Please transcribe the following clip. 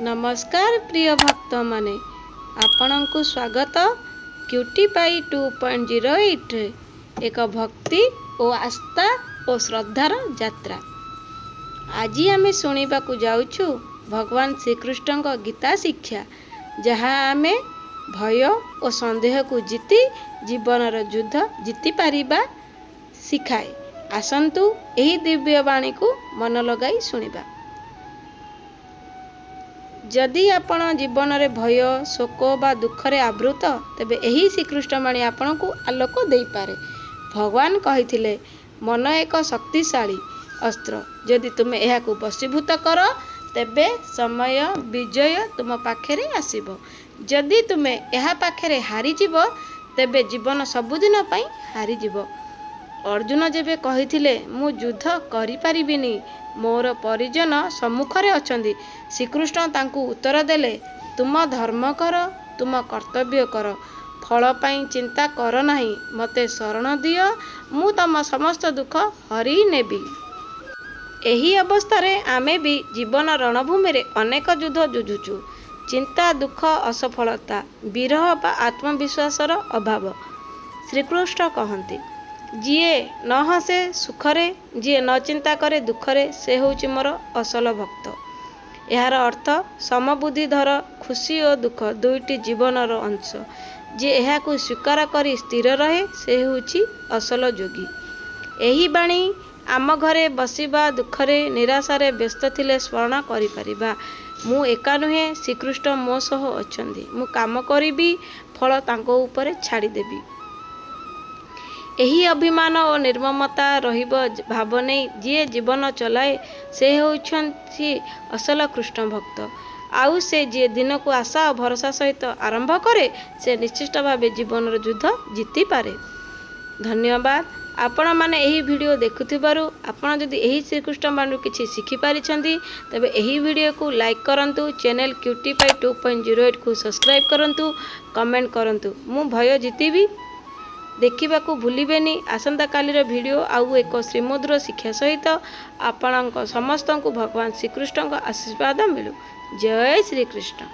नमस्कार प्रिय भक्त माने आपणଙ୍କୁ स्वागत क्यूटी पाई 2.08 एक भक्ति और आस्था और श्रद्धार यात्रा। आज आमे सुनिबा को जाउछु भगवान श्रीकृष्ण को गीता शिक्षा जहाँ आमे भय और संदेह को जीति जीवनर युद्ध जीति पारिबा शिखाए। आसंतु एही दिव्य वाणी को मन लगाई सुनिबा। जदि आपण जीवन में भय शोक बा दुखरे आवृत तेबे एही श्रीकृष्ण वाणी आपण को आलोक दे पारे। भगवान कहिथिले मन एक शक्तिशाली अस्त्र, जदि तुमे एहा को वशीभूत कर तेबे समय विजय तुम पाखेरे आसीबो। जदि तुमे एहा पाखेरे हारी जीवो तेबे जीवन सबुदिन पई हारी जीवो। अर्जुन जेबे कहिथिले मु युद्ध करि परिबिनी मोर परिजन सम्मुखरे अछंदी, श्रीकृष्ण तांकु उत्तर देले तुम धर्म कर, तुम कर्तव्य कर, फल पाई चिंता कर नाही, मते शरण दियो, मु तम समस्त दुख हरि नेबी। एही अवस्था रे आमे भी जीवन रणभूमि रे अनेक युद्ध जुझुचु। चिंता दुख असफलता विरह बा आत्मविश्वासर अभाव। श्रीकृष्ण कहंती जीए न हसे सुखरे, जीए न चिंता करे दुखरे, से होउची मोर असल भक्त। यार अर्थ समबुद्धि धर, खुशी और दुख दुईटी जीवनर अंश। जे एहा को स्वीकार करी स्थिर रहे से होउची असल योगी। एही बाणी आम घरे बसिबा दुखरे निराशारे व्यस्त थिले स्मरण करि परिबा। मु एका नुहे, श्रीकृष्ण मो सह अछंदी, मु काम करिबी, फल तांको ऊपर छाड़ी देबी। एही अभिमान और निर्ममता रहिब भाव नहीं जी जीवन चलाए से होउछंती असल कृष्ण भक्त। आउ से जी दिन को आशा और भरोसा सहित आरंभ करे से निश्चित भाव जीवन युद्ध जीति पारे। धन्यवाद आपण माने एही वीडियो देखुथिबारु। आपण जदि एही श्रीकृष्ण बाणु किछि शिखि पारिछंती तबे एही वीडियो को लाइक करंतु, चैनल क्यूटी पाई 2.08 को सब्सक्राइब करंतु, कमेंट करंतु। मु भय जीतिबी देखा भूलेनि। आसंता कालीर वीडियो आउ एक श्रीमधुर शिक्षा सहित आपण समस्त को भगवान श्रीकृष्ण आशीर्वाद मिलू। जय श्रीकृष्ण।